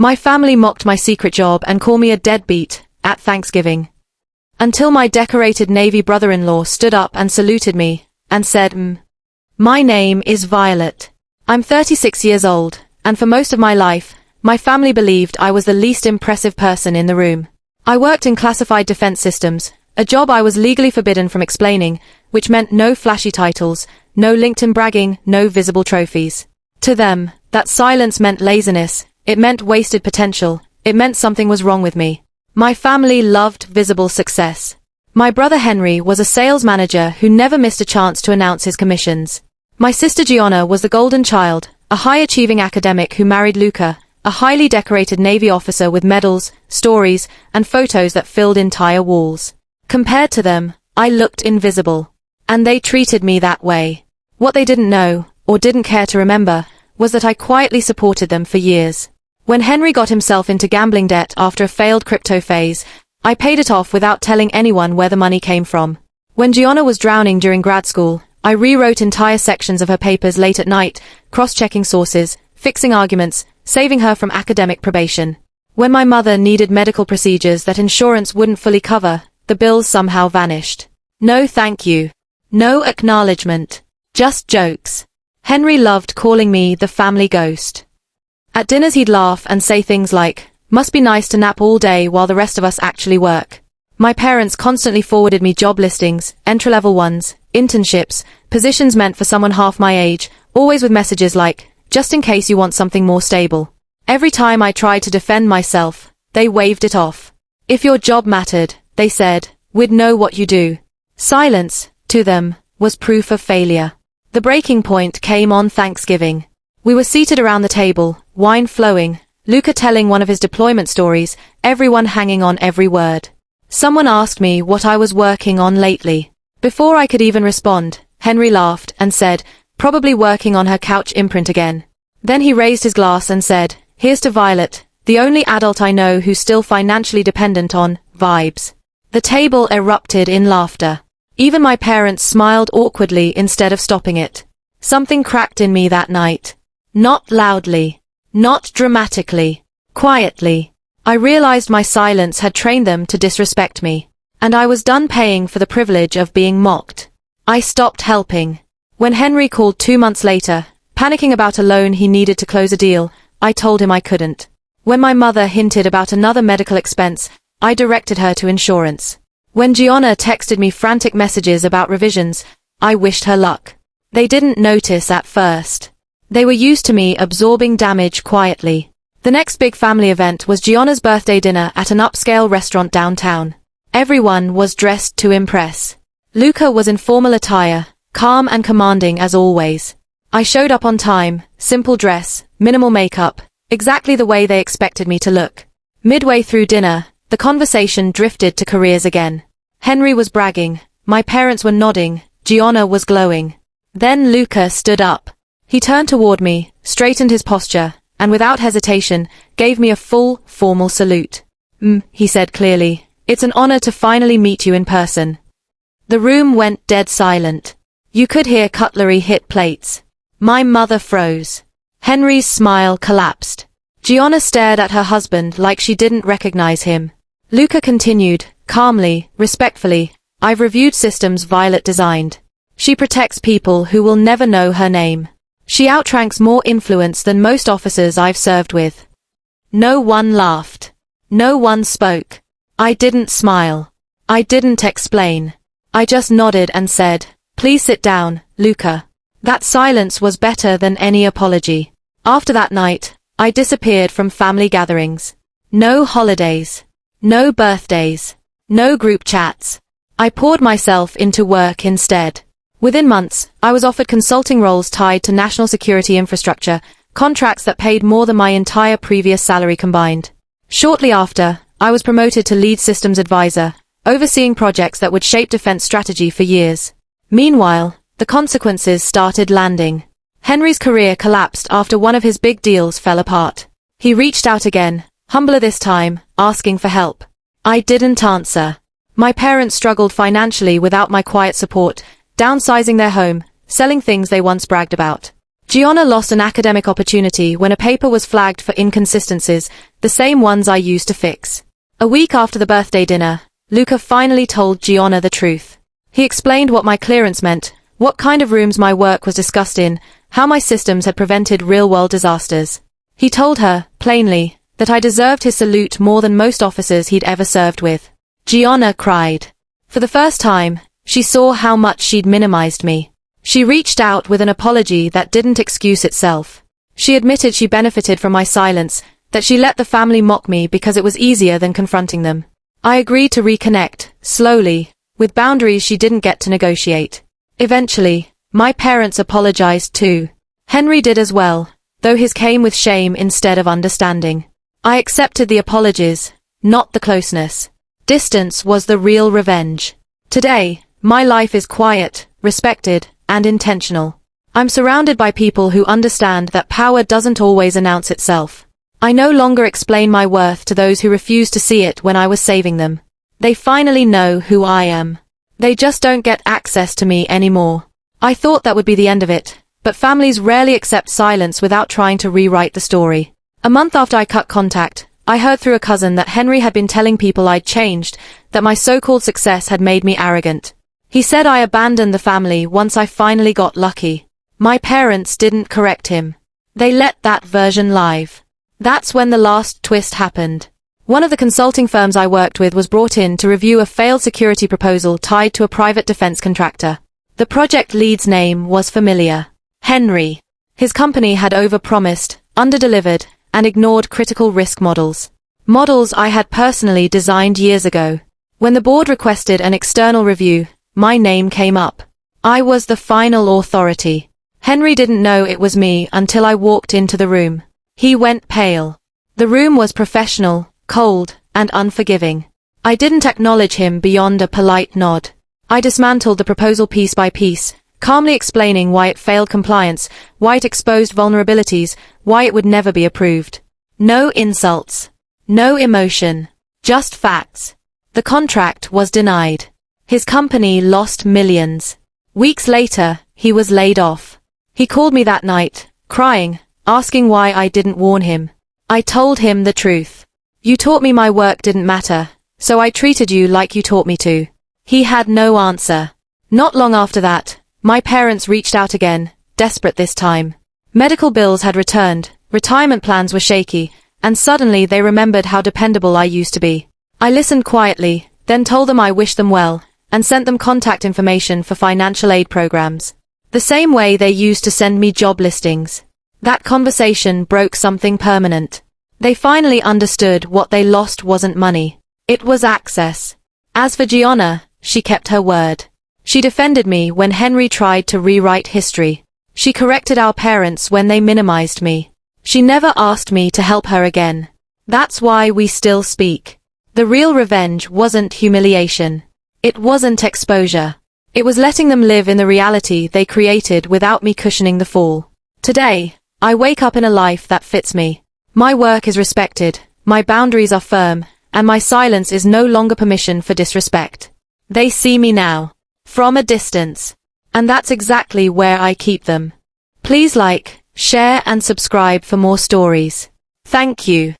My family mocked my secret job and called me a deadbeat at Thanksgiving. Until my decorated Navy brother-in-law stood up and saluted me and said, My name is Violet. I'm 36 years old, and for most of my life, my family believed I was the least impressive person in the room. I worked in classified defense systems, a job I was legally forbidden from explaining, which meant no flashy titles, no LinkedIn bragging, no visible trophies. To them, that silence meant laziness, it meant wasted potential, it meant something was wrong with me. My family loved visible success. My brother Henry was a sales manager who never missed a chance to announce his commissions. My sister Gianna was the golden child, a high-achieving academic who married Luca, a highly decorated Navy officer with medals, stories, and photos that filled entire walls. Compared to them, I looked invisible. And they treated me that way. What they didn't know, or didn't care to remember, was that I quietly supported them for years. When Henry got himself into gambling debt after a failed crypto phase, I paid it off without telling anyone where the money came from. When Gianna was drowning during grad school, I rewrote entire sections of her papers late at night, cross-checking sources, fixing arguments, saving her from academic probation. When my mother needed medical procedures that insurance wouldn't fully cover, the bills somehow vanished. No thank you. No acknowledgement. Just jokes. Henry loved calling me the family ghost. At dinners he'd laugh and say things like, must be nice to nap all day while the rest of us actually work. My parents constantly forwarded me job listings, entry-level ones, internships, positions meant for someone half my age, always with messages like, just in case you want something more stable. Every time I tried to defend myself, they waved it off. If your job mattered, they said, we'd know what you do. Silence, to them, was proof of failure. The breaking point came on Thanksgiving. We were seated around the table, wine flowing, Luca telling one of his deployment stories, everyone hanging on every word. Someone asked me what I was working on lately. Before I could even respond, Henry laughed and said, probably working on her couch imprint again. Then he raised his glass and said, here's to Violet, the only adult I know who's still financially dependent on vibes. The table erupted in laughter. Even my parents smiled awkwardly instead of stopping it. Something cracked in me that night. Not loudly. Not dramatically. Quietly. I realized my silence had trained them to disrespect me. And I was done paying for the privilege of being mocked. I stopped helping. When Henry called 2 months later, panicking about a loan he needed to close a deal, I told him I couldn't. When my mother hinted about another medical expense, I directed her to insurance. When Gianna texted me frantic messages about revisions, I wished her luck. They didn't notice at first. They were used to me absorbing damage quietly. The next big family event was Gianna's birthday dinner at an upscale restaurant downtown. Everyone was dressed to impress. Luca was in formal attire, calm and commanding as always. I showed up on time, simple dress, minimal makeup, exactly the way they expected me to look. Midway through dinner, the conversation drifted to careers again. Henry was bragging, my parents were nodding, Gianna was glowing. Then Luca stood up. He turned toward me, straightened his posture, and without hesitation, gave me a full, formal salute. He said clearly, it's an honor to finally meet you in person. The room went dead silent. You could hear cutlery hit plates. My mother froze. Henry's smile collapsed. Gianna stared at her husband like she didn't recognize him. Luca continued, calmly, respectfully, I've reviewed systems Violet designed. She protects people who will never know her name. She outranks more influence than most officers I've served with. No one laughed. No one spoke. I didn't smile. I didn't explain. I just nodded and said, please sit down, Luca. That silence was better than any apology. After that night, I disappeared from family gatherings. No holidays. No birthdays. No group chats. I poured myself into work instead. Within months, I was offered consulting roles tied to national security infrastructure, contracts that paid more than my entire previous salary combined. Shortly after, I was promoted to lead systems advisor, overseeing projects that would shape defense strategy for years. Meanwhile, the consequences started landing. Henry's career collapsed after one of his big deals fell apart. He reached out again, humbler this time, asking for help. I didn't answer. My parents struggled financially without my quiet support, downsizing their home, selling things they once bragged about. Gianna lost an academic opportunity when a paper was flagged for inconsistencies, the same ones I used to fix. A week after the birthday dinner, Luca finally told Gianna the truth. He explained what my clearance meant, what kind of rooms my work was discussed in, how my systems had prevented real-world disasters. He told her, plainly, that I deserved his salute more than most officers he'd ever served with. Gianna cried. For the first time, she saw how much she'd minimized me. She reached out with an apology that didn't excuse itself. She admitted she benefited from my silence, that she let the family mock me because it was easier than confronting them. I agreed to reconnect, slowly, with boundaries she didn't get to negotiate. Eventually, my parents apologized too. Henry did as well, though his came with shame instead of understanding. I accepted the apologies, not the closeness. Distance was the real revenge. Today, my life is quiet, respected, and intentional. I'm surrounded by people who understand that power doesn't always announce itself. I no longer explain my worth to those who refused to see it when I was saving them. They finally know who I am. They just don't get access to me anymore. I thought that would be the end of it, but families rarely accept silence without trying to rewrite the story. A month after I cut contact, I heard through a cousin that Henry had been telling people I'd changed, that my so-called success had made me arrogant. He said I abandoned the family once I finally got lucky. My parents didn't correct him. They let that version live. That's when the last twist happened. One of the consulting firms I worked with was brought in to review a failed security proposal tied to a private defense contractor. The project lead's name was familiar. Henry. His company had overpromised, underdelivered, and ignored critical risk models. Models I had personally designed years ago. When the board requested an external review, my name came up. I was the final authority. Henry didn't know it was me until I walked into the room. He went pale. The room was professional, cold, and unforgiving. I didn't acknowledge him beyond a polite nod. I dismantled the proposal piece by piece, calmly explaining why it failed compliance, why it exposed vulnerabilities, why it would never be approved. No insults. No emotion. Just facts. The contract was denied. His company lost millions. Weeks later, he was laid off. He called me that night, crying, asking why I didn't warn him. I told him the truth. You taught me my work didn't matter, so I treated you like you taught me to. He had no answer. Not long after that, my parents reached out again, desperate this time. Medical bills had returned, retirement plans were shaky, and suddenly they remembered how dependable I used to be. I listened quietly, then told them I wished them well, and sent them contact information for financial aid programs. The same way they used to send me job listings. That conversation broke something permanent. They finally understood what they lost wasn't money. It was access. As for Gianna, she kept her word. She defended me when Henry tried to rewrite history. She corrected our parents when they minimized me. She never asked me to help her again. That's why we still speak. The real revenge wasn't humiliation. It wasn't exposure. It was letting them live in the reality they created without me cushioning the fall. Today, I wake up in a life that fits me. My work is respected, my boundaries are firm, and my silence is no longer permission for disrespect. They see me now. From a distance. And that's exactly where I keep them. Please like, share and subscribe for more stories. Thank you.